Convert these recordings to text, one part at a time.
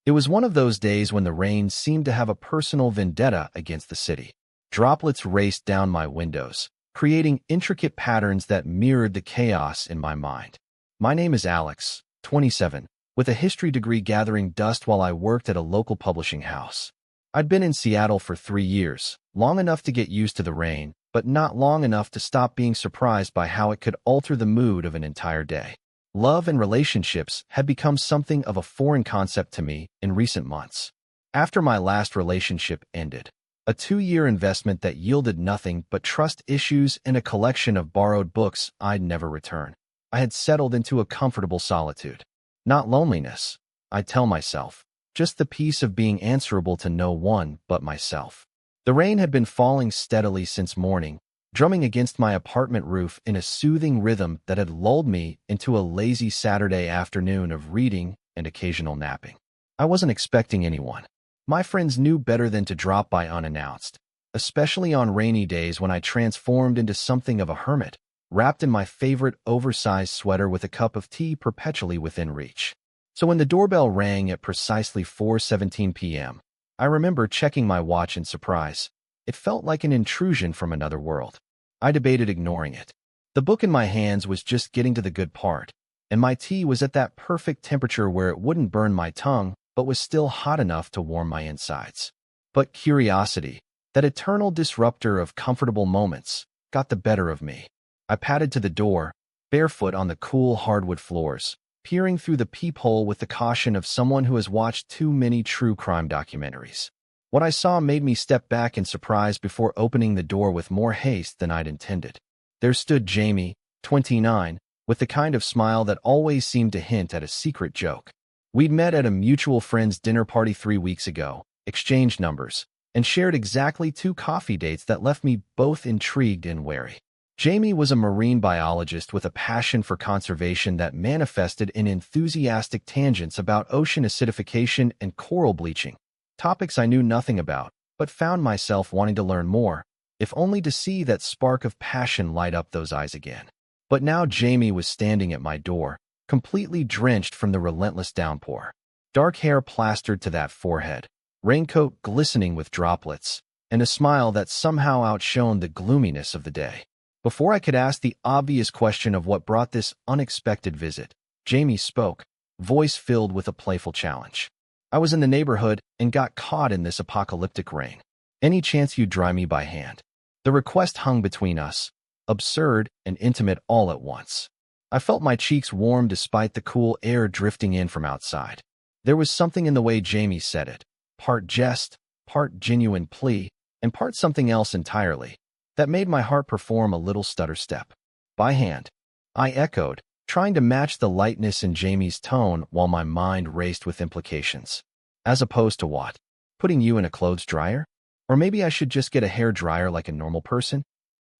It was one of those days when the rain seemed to have a personal vendetta against the city. Droplets raced down my windows, creating intricate patterns that mirrored the chaos in my mind. My name is Alex, 27, with a history degree gathering dust while I worked at a local publishing house. I'd been in Seattle for 3 years, long enough to get used to the rain, but not long enough to stop being surprised by how it could alter the mood of an entire day. Love and relationships had become something of a foreign concept to me in recent months. After my last relationship ended, a 2-year investment that yielded nothing but trust issues and a collection of borrowed books I'd never return, I had settled into a comfortable solitude. Not loneliness, I tell myself, just the peace of being answerable to no one but myself. The rain had been falling steadily since morning, drumming against my apartment roof in a soothing rhythm that had lulled me into a lazy Saturday afternoon of reading and occasional napping. I wasn't expecting anyone. My friends knew better than to drop by unannounced, especially on rainy days when I transformed into something of a hermit, wrapped in my favorite oversized sweater with a cup of tea perpetually within reach. So when the doorbell rang at precisely 4:17 p.m., I remember checking my watch in surprise. It felt like an intrusion from another world. I debated ignoring it. The book in my hands was just getting to the good part, and my tea was at that perfect temperature where it wouldn't burn my tongue, but was still hot enough to warm my insides. But curiosity, that eternal disruptor of comfortable moments, got the better of me. I padded to the door, barefoot on the cool hardwood floors, peering through the peephole with the caution of someone who has watched too many true crime documentaries. What I saw made me step back in surprise before opening the door with more haste than I'd intended. There stood Jamie, 29, with the kind of smile that always seemed to hint at a secret joke. We'd met at a mutual friend's dinner party 3 weeks ago, exchanged numbers, and shared exactly 2 coffee dates that left me both intrigued and wary. Jamie was a marine biologist with a passion for conservation that manifested in enthusiastic tangents about ocean acidification and coral bleaching, topics I knew nothing about, but found myself wanting to learn more, if only to see that spark of passion light up those eyes again. But now Jamie was standing at my door, completely drenched from the relentless downpour. Dark hair plastered to that forehead, raincoat glistening with droplets, and a smile that somehow outshone the gloominess of the day. Before I could ask the obvious question of what brought this unexpected visit, Jamie spoke, voice filled with a playful challenge. I was in the neighborhood and got caught in this apocalyptic rain. Any chance you'd dry me by hand? The request hung between us, absurd and intimate all at once. I felt my cheeks warm despite the cool air drifting in from outside. There was something in the way Jamie said it, part jest, part genuine plea, and part something else entirely, that made my heart perform a little stutter step. By hand, I echoed, trying to match the lightness in Jamie's tone while my mind raced with implications. As opposed to what? Putting you in a clothes dryer? Or maybe I should just get a hair dryer like a normal person?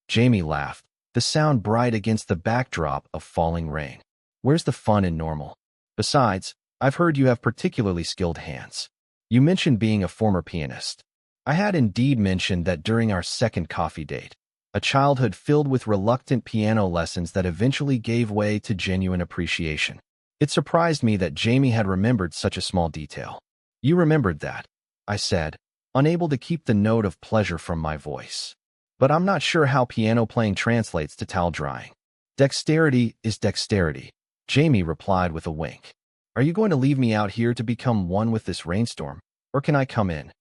Jamie laughed, the sound bright against the backdrop of falling rain. Where's the fun in normal? Besides, I've heard you have particularly skilled hands. You mentioned being a former pianist. I had indeed mentioned that during our second coffee date, a childhood filled with reluctant piano lessons that eventually gave way to genuine appreciation. It surprised me that Jamie had remembered such a small detail. You remembered that, I said, unable to keep the note of pleasure from my voice. But I'm not sure how piano playing translates to towel drying. Dexterity is dexterity, Jamie replied with a wink. Are you going to leave me out here to become one with this rainstorm, or can I come in?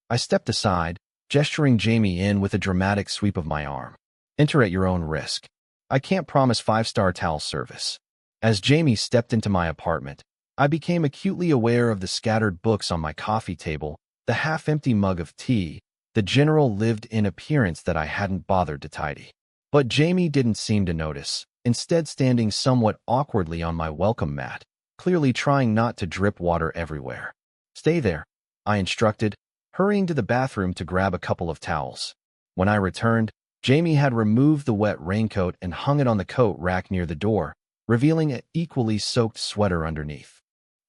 I stepped aside, gesturing Jamie in with a dramatic sweep of my arm. Enter at your own risk. I can't promise 5-star towel service. As Jamie stepped into my apartment, I became acutely aware of the scattered books on my coffee table, the half-empty mug of tea, the general lived-in appearance that I hadn't bothered to tidy. But Jamie didn't seem to notice, instead standing somewhat awkwardly on my welcome mat, clearly trying not to drip water everywhere. Stay there, I instructed, hurrying to the bathroom to grab a couple of towels. When I returned, Jamie had removed the wet raincoat and hung it on the coat rack near the door, revealing an equally soaked sweater underneath.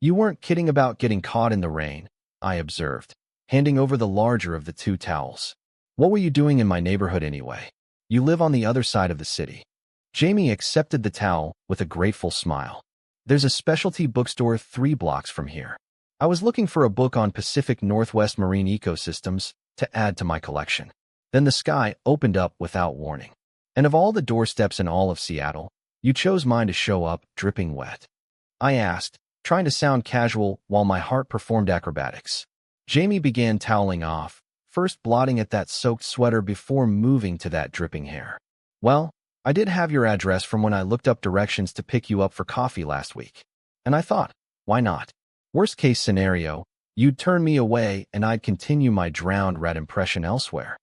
You weren't kidding about getting caught in the rain, I observed, handing over the larger of the 2 towels. What were you doing in my neighborhood anyway? You live on the other side of the city. Jamie accepted the towel with a grateful smile. There's a specialty bookstore 3 blocks from here. I was looking for a book on Pacific Northwest marine ecosystems to add to my collection. Then the sky opened up without warning. And of all the doorsteps in all of Seattle, you chose mine to show up dripping wet. I asked, trying to sound casual while my heart performed acrobatics. Jamie began toweling off, first blotting at that soaked sweater before moving to that dripping hair. Well, I did have your address from when I looked up directions to pick you up for coffee last week. And I thought, why not? Worst case scenario, you'd turn me away and I'd continue my drowned rat impression elsewhere.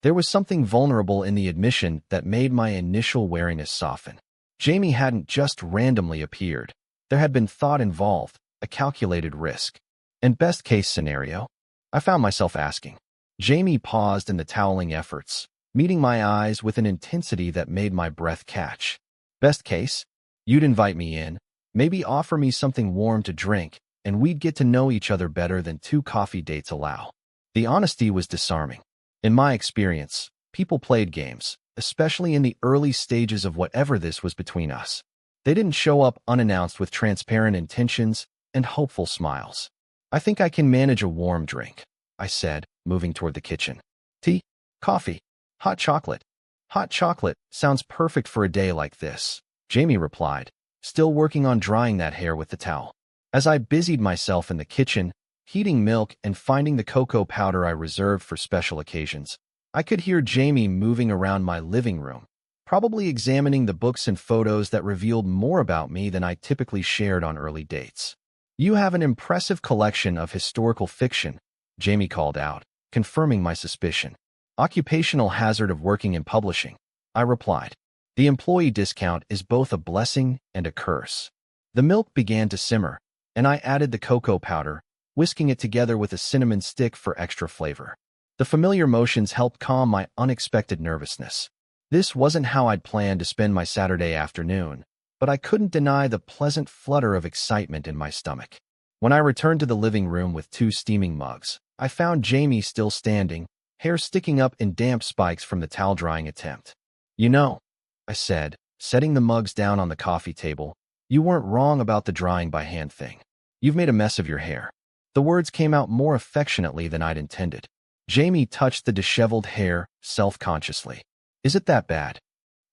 There was something vulnerable in the admission that made my initial wariness soften. Jamie hadn't just randomly appeared. There had been thought involved, a calculated risk. And best case scenario? I found myself asking. Jamie paused in the toweling efforts, meeting my eyes with an intensity that made my breath catch. Best case? You'd invite me in, maybe offer me something warm to drink, and we'd get to know each other better than 2 coffee dates allow. The honesty was disarming. In my experience, people played games, especially in the early stages of whatever this was between us. They didn't show up unannounced with transparent intentions and hopeful smiles. I think I can manage a warm drink, I said, moving toward the kitchen. Tea? Coffee? Hot chocolate? Hot chocolate sounds perfect for a day like this, Jamie replied, still working on drying that hair with the towel. As I busied myself in the kitchen, heating milk and finding the cocoa powder I reserved for special occasions, I could hear Jamie moving around my living room, probably examining the books and photos that revealed more about me than I typically shared on early dates. You have an impressive collection of historical fiction, Jamie called out, confirming my suspicion. Occupational hazard of working in publishing, I replied. The employee discount is both a blessing and a curse. The milk began to simmer, and I added the cocoa powder, whisking it together with a cinnamon stick for extra flavor. The familiar motions helped calm my unexpected nervousness. This wasn't how I'd planned to spend my Saturday afternoon, but I couldn't deny the pleasant flutter of excitement in my stomach. When I returned to the living room with 2 steaming mugs, I found Jamie still standing, hair sticking up in damp spikes from the towel drying attempt. You know, I said, setting the mugs down on the coffee table, you weren't wrong about the drying by hand thing. You've made a mess of your hair. The words came out more affectionately than I'd intended. Jamie touched the disheveled hair self-consciously. Is it that bad?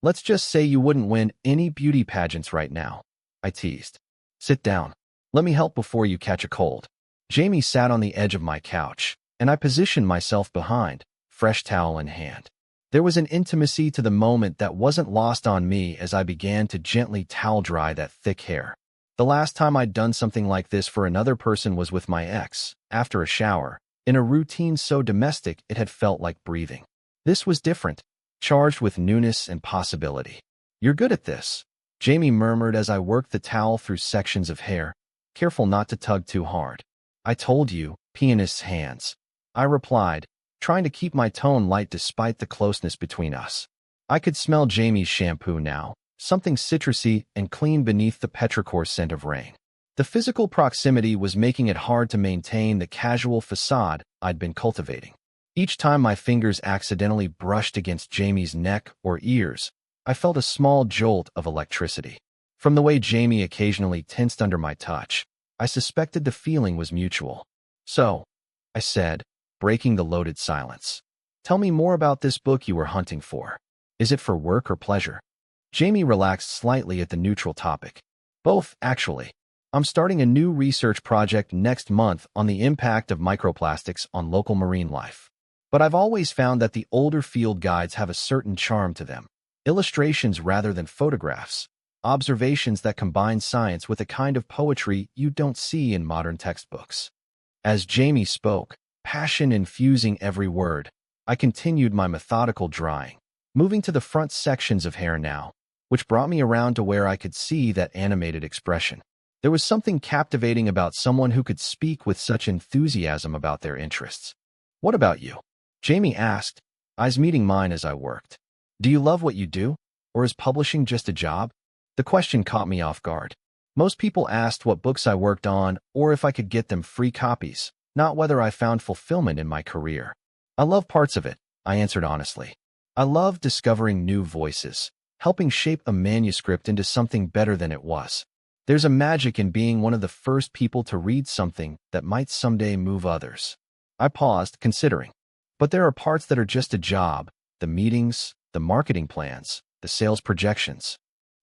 Let's just say you wouldn't win any beauty pageants right now, I teased. Sit down. Let me help before you catch a cold. Jamie sat on the edge of my couch, and I positioned myself behind, fresh towel in hand. There was an intimacy to the moment that wasn't lost on me as I began to gently towel dry that thick hair. The last time I'd done something like this for another person was with my ex, after a shower, in a routine so domestic it had felt like breathing. This was different, charged with newness and possibility. You're good at this, Jamie murmured as I worked the towel through sections of hair, careful not to tug too hard. I told you, pianist's hands, I replied, trying to keep my tone light despite the closeness between us. I could smell Jamie's shampoo now, something citrusy and clean beneath the petrichor scent of rain. The physical proximity was making it hard to maintain the casual facade I'd been cultivating. Each time my fingers accidentally brushed against Jamie's neck or ears, I felt a small jolt of electricity. From the way Jamie occasionally tensed under my touch, I suspected the feeling was mutual. So, I said, breaking the loaded silence. Tell me more about this book you were hunting for. Is it for work or pleasure? Jamie relaxed slightly at the neutral topic. Both, actually. I'm starting a new research project next month on the impact of microplastics on local marine life. But I've always found that the older field guides have a certain charm to them. Illustrations rather than photographs. Observations that combine science with a kind of poetry you don't see in modern textbooks. As Jamie spoke, passion infusing every word, I continued my methodical drying, moving to the front sections of hair now, which brought me around to where I could see that animated expression. There was something captivating about someone who could speak with such enthusiasm about their interests. What about you? Jamie asked, eyes meeting mine as I worked. Do you love what you do? Or is publishing just a job? The question caught me off guard. Most people asked what books I worked on or if I could get them free copies, not whether I found fulfillment in my career. I love parts of it, I answered honestly. I love discovering new voices, helping shape a manuscript into something better than it was. There's a magic in being one of the first people to read something that might someday move others. I paused, considering. But there are parts that are just a job, the meetings, the marketing plans, the sales projections.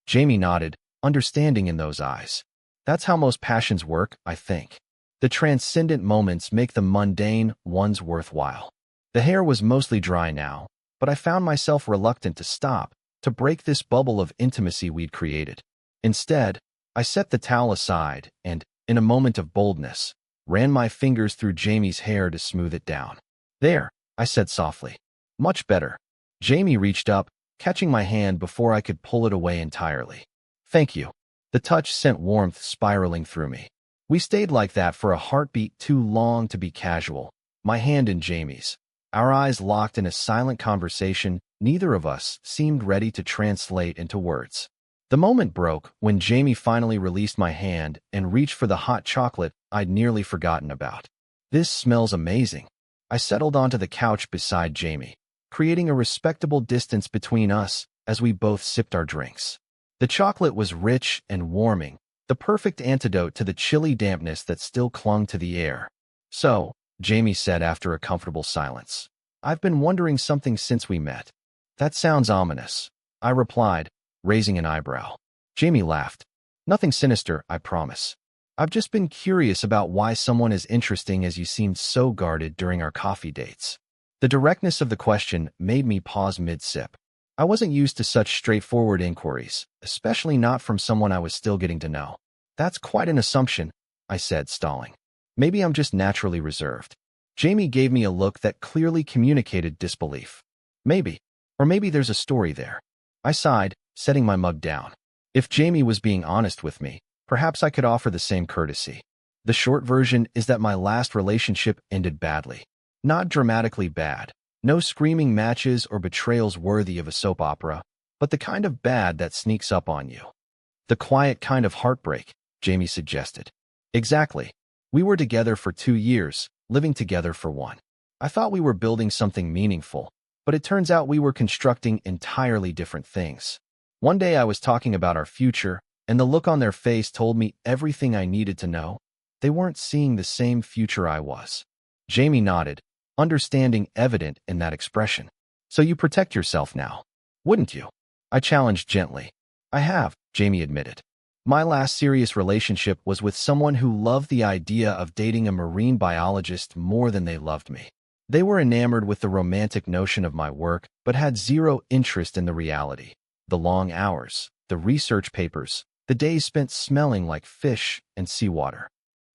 Jamie nodded, understanding in those eyes. That's how most passions work, I think. The transcendent moments make the mundane ones worthwhile. The hair was mostly dry now, but I found myself reluctant to stop, to break this bubble of intimacy we'd created. Instead, I set the towel aside and, in a moment of boldness, ran my fingers through Jamie's hair to smooth it down. There, I said softly. Much better. Jamie reached up, catching my hand before I could pull it away entirely. Thank you. The touch sent warmth spiraling through me. We stayed like that for a heartbeat too long to be casual, my hand in Jamie's. Our eyes locked in a silent conversation neither of us seemed ready to translate into words. The moment broke when Jamie finally released my hand and reached for the hot chocolate I'd nearly forgotten about. This smells amazing. I settled onto the couch beside Jamie, creating a respectable distance between us as we both sipped our drinks. The chocolate was rich and warming, the perfect antidote to the chilly dampness that still clung to the air. So, Jamie said after a comfortable silence, I've been wondering something since we met. That sounds ominous, I replied, raising an eyebrow. Jamie laughed. Nothing sinister, I promise. I've just been curious about why someone as interesting as you seemed so guarded during our coffee dates. The directness of the question made me pause mid-sip. I wasn't used to such straightforward inquiries, especially not from someone I was still getting to know. That's quite an assumption, I said, stalling. Maybe I'm just naturally reserved. Jamie gave me a look that clearly communicated disbelief. Maybe. Or maybe there's a story there. I sighed, setting my mug down. If Jamie was being honest with me, perhaps I could offer the same courtesy. The short version is that my last relationship ended badly. Not dramatically bad. No screaming matches or betrayals worthy of a soap opera, but the kind of bad that sneaks up on you. The quiet kind of heartbreak, Jamie suggested. Exactly. We were together for 2 years, living together for 1. I thought we were building something meaningful, but it turns out we were constructing entirely different things. One day I was talking about our future, and the look on their face told me everything I needed to know. They weren't seeing the same future I was. Jamie nodded, understanding evident in that expression. So you protect yourself now, wouldn't you? I challenged gently. I have, Jamie admitted. My last serious relationship was with someone who loved the idea of dating a marine biologist more than they loved me. They were enamored with the romantic notion of my work, but had zero interest in the reality. The long hours, the research papers, the days spent smelling like fish and seawater.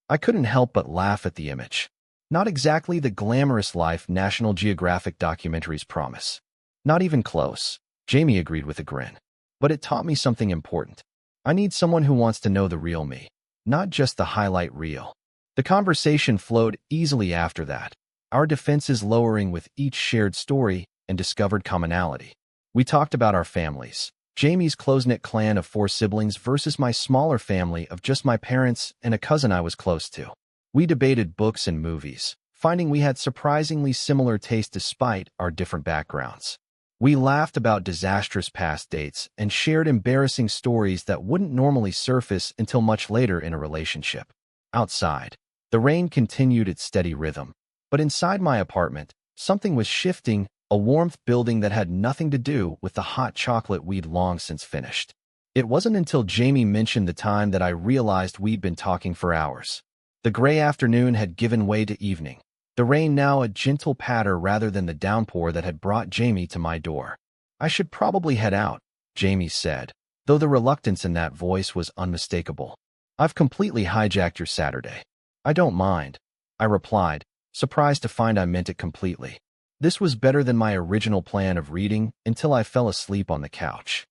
I couldn't help but laugh at the image. Not exactly the glamorous life National Geographic documentaries promise. Not even close, Jamie agreed with a grin. But it taught me something important. I need someone who wants to know the real me, not just the highlight reel. The conversation flowed easily after that, our defenses lowering with each shared story and discovered commonality. We talked about our families, Jamie's close-knit clan of 4 siblings versus my smaller family of just my parents and a cousin I was close to. We debated books and movies, finding we had surprisingly similar tastes despite our different backgrounds. We laughed about disastrous past dates and shared embarrassing stories that wouldn't normally surface until much later in a relationship. Outside, the rain continued its steady rhythm, but inside my apartment, something was shifting, a warmth building that had nothing to do with the hot chocolate we'd long since finished. It wasn't until Jamie mentioned the time that I realized we'd been talking for hours. The gray afternoon had given way to evening, the rain now a gentle patter rather than the downpour that had brought Jamie to my door. I should probably head out, Jamie said, though the reluctance in that voice was unmistakable. I've completely hijacked your Saturday. I don't mind, I replied, surprised to find I meant it completely. This was better than my original plan of reading until I fell asleep on the couch.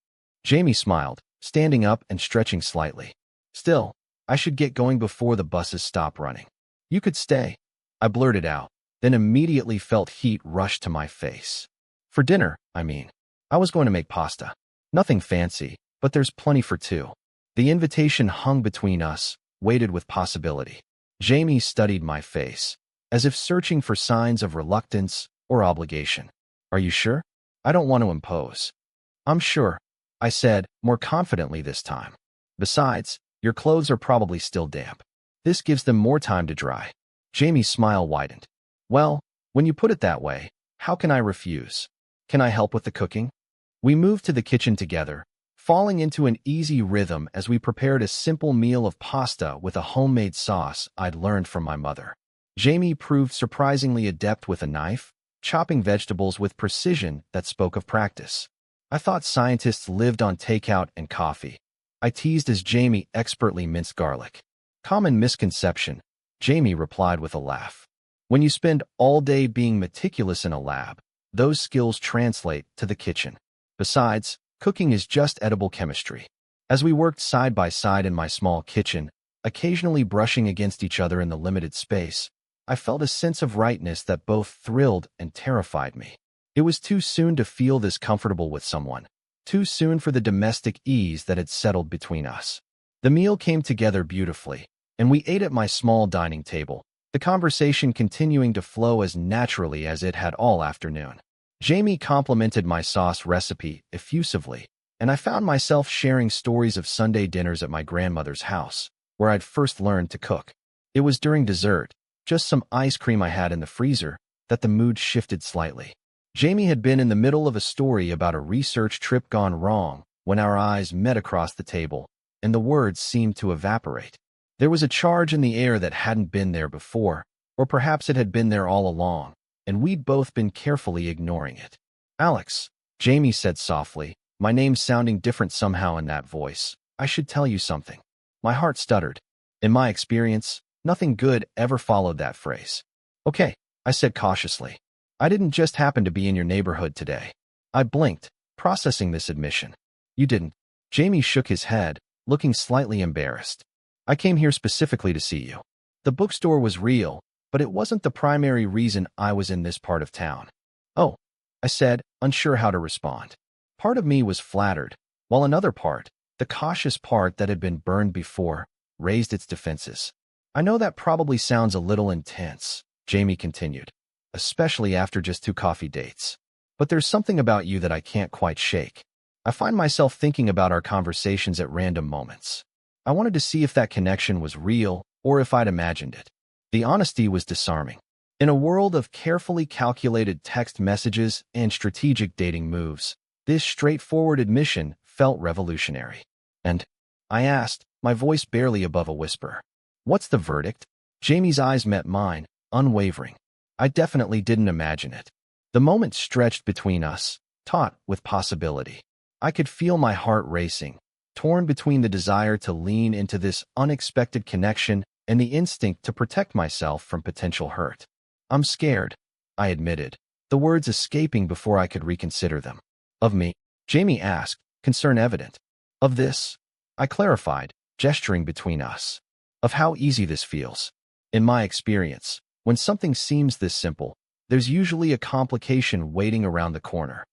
Jamie smiled, standing up and stretching slightly. Still, I should get going before the buses stop running. You could stay, I blurted out, then immediately felt heat rush to my face. For dinner, I mean. I was going to make pasta. Nothing fancy, but there's plenty for 2. The invitation hung between us, weighted with possibility. Jamie studied my face, as if searching for signs of reluctance or obligation. Are you sure? I don't want to impose. I'm sure, I said, more confidently this time. Besides, Your clothes are probably still damp. This gives them more time to dry. Jamie's smile widened. Well, when you put it that way, how can I refuse? Can I help with the cooking? We moved to the kitchen together, falling into an easy rhythm as we prepared a simple meal of pasta with a homemade sauce I'd learned from my mother. Jamie proved surprisingly adept with a knife, chopping vegetables with precision that spoke of practice. I thought scientists lived on takeout and coffee. I teased as Jamie expertly minced garlic. Common misconception, Jamie replied with a laugh. When you spend all day being meticulous in a lab, those skills translate to the kitchen. Besides, cooking is just edible chemistry. As we worked side by side in my small kitchen, occasionally brushing against each other in the limited space, I felt a sense of rightness that both thrilled and terrified me. It was too soon to feel this comfortable with someone, too soon for the domestic ease that had settled between us. The meal came together beautifully, and we ate at my small dining table, the conversation continuing to flow as naturally as it had all afternoon. Jamie complimented my sauce recipe effusively, and I found myself sharing stories of Sunday dinners at my grandmother's house, where I'd first learned to cook. It was during dessert, just some ice cream I had in the freezer, that the mood shifted slightly. Jamie had been in the middle of a story about a research trip gone wrong when our eyes met across the table, and the words seemed to evaporate. There was a charge in the air that hadn't been there before, or perhaps it had been there all along, and we'd both been carefully ignoring it. Alex, Jamie said softly, my name sounding different somehow in that voice. I should tell you something. My heart stuttered. In my experience, nothing good ever followed that phrase. Okay, I said cautiously. I didn't just happen to be in your neighborhood today. I blinked, processing this admission. You didn't. Jamie shook his head, looking slightly embarrassed. I came here specifically to see you. The bookstore was real, but it wasn't the primary reason I was in this part of town. Oh, I said, unsure how to respond. Part of me was flattered, while another part, the cautious part that had been burned before, raised its defenses. I know that probably sounds a little intense, Jamie continued, especially after just 2 coffee dates. But there's something about you that I can't quite shake. I find myself thinking about our conversations at random moments. I wanted to see if that connection was real or if I'd imagined it. The honesty was disarming. In a world of carefully calculated text messages and strategic dating moves, this straightforward admission felt revolutionary. And I asked, my voice barely above a whisper, what's the verdict? Jamie's eyes met mine, unwavering. I definitely didn't imagine it. The moment stretched between us, taut with possibility. I could feel my heart racing, torn between the desire to lean into this unexpected connection and the instinct to protect myself from potential hurt. I'm scared, I admitted, the words escaping before I could reconsider them. Of me? Jamie asked, concern evident. Of this? I clarified, gesturing between us. Of how easy this feels. In my experience, when something seems this simple, there's usually a complication waiting around the corner.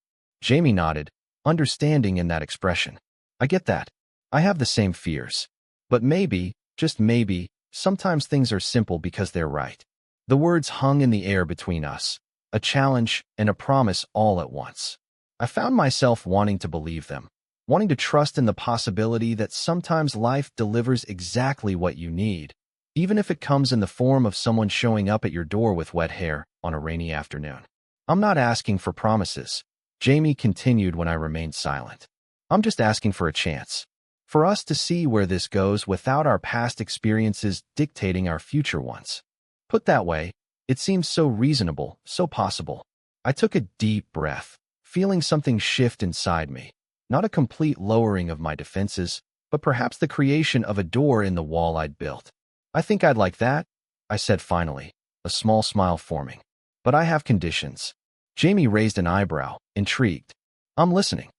Jamie nodded, understanding in that expression. I get that. I have the same fears. But maybe, just maybe, sometimes things are simple because they're right. The words hung in the air between us, a challenge and a promise all at once. I found myself wanting to believe them, wanting to trust in the possibility that sometimes life delivers exactly what you need, even if it comes in the form of someone showing up at your door with wet hair on a rainy afternoon. I'm not asking for promises, Jamie continued when I remained silent. I'm just asking for a chance. For us to see where this goes without our past experiences dictating our future ones. Put that way, it seems so reasonable, so possible. I took a deep breath, feeling something shift inside me. Not a complete lowering of my defenses, but perhaps the creation of a door in the wall I'd built. I think I'd like that, I said finally, a small smile forming. But I have conditions. Jamie raised an eyebrow, intrigued. I'm listening.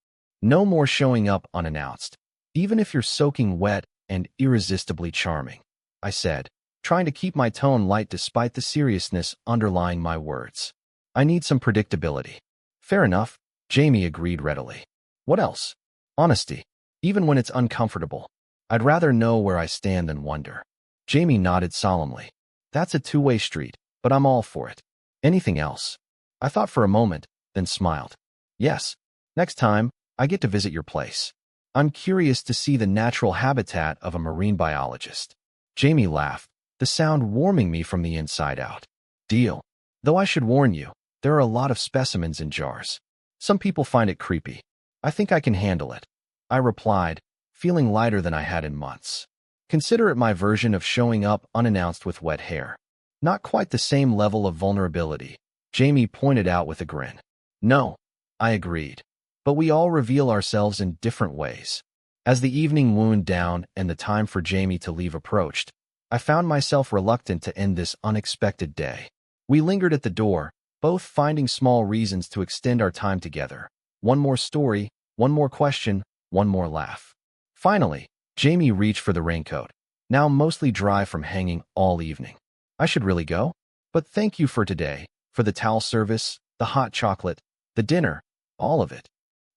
No more showing up unannounced, even if you're soaking wet and irresistibly charming, I said, trying to keep my tone light despite the seriousness underlying my words. I need some predictability. Fair enough, Jamie agreed readily. What else? Honesty, even when it's uncomfortable. I'd rather know where I stand than wonder. Jamie nodded solemnly. That's a two-way street, but I'm all for it. Anything else? I thought for a moment, then smiled. Yes. Next time, I get to visit your place. I'm curious to see the natural habitat of a marine biologist. Jamie laughed, the sound warming me from the inside out. Deal. Though I should warn you, there are a lot of specimens in jars. Some people find it creepy. I think I can handle it, I replied, feeling lighter than I had in months. Consider it my version of showing up unannounced with wet hair. Not quite the same level of vulnerability, Jamie pointed out with a grin. No, I agreed. But we all reveal ourselves in different ways. As the evening wound down and the time for Jamie to leave approached, I found myself reluctant to end this unexpected day. We lingered at the door, both finding small reasons to extend our time together. One more story, one more question, one more laugh. Finally, Jamie reached for the raincoat, now mostly dry from hanging all evening. I should really go? But thank you for today, for the towel service, the hot chocolate, the dinner, all of it.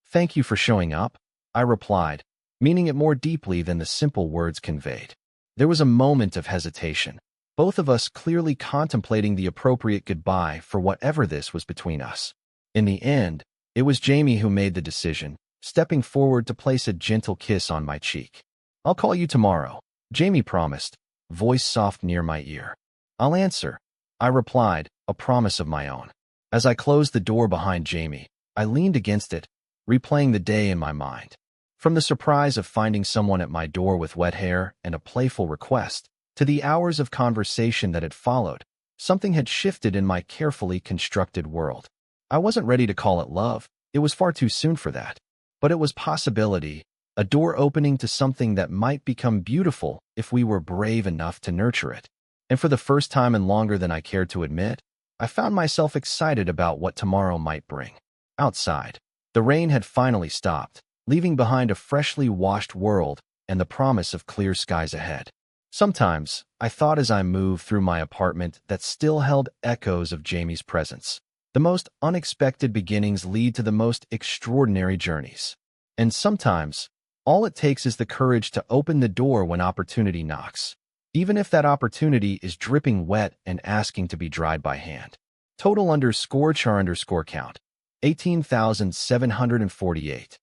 Thank you for showing up, I replied, meaning it more deeply than the simple words conveyed. There was a moment of hesitation, both of us clearly contemplating the appropriate goodbye for whatever this was between us. In the end, it was Jamie who made the decision, stepping forward to place a gentle kiss on my cheek. I'll call you tomorrow, Jamie promised, voice soft near my ear. I'll answer, I replied, a promise of my own. As I closed the door behind Jamie, I leaned against it, replaying the day in my mind. From the surprise of finding someone at my door with wet hair and a playful request, to the hours of conversation that had followed, something had shifted in my carefully constructed world. I wasn't ready to call it love, it was far too soon for that. But it was possibility, a door opening to something that might become beautiful if we were brave enough to nurture it. And for the first time in longer than I cared to admit, I found myself excited about what tomorrow might bring. Outside, the rain had finally stopped, leaving behind a freshly washed world and the promise of clear skies ahead. Sometimes, I thought as I moved through my apartment that still held echoes of Jamie's presence. The most unexpected beginnings lead to the most extraordinary journeys. And sometimes, all it takes is the courage to open the door when opportunity knocks, even if that opportunity is dripping wet and asking to be dried by hand. Total _char_count, 18,748.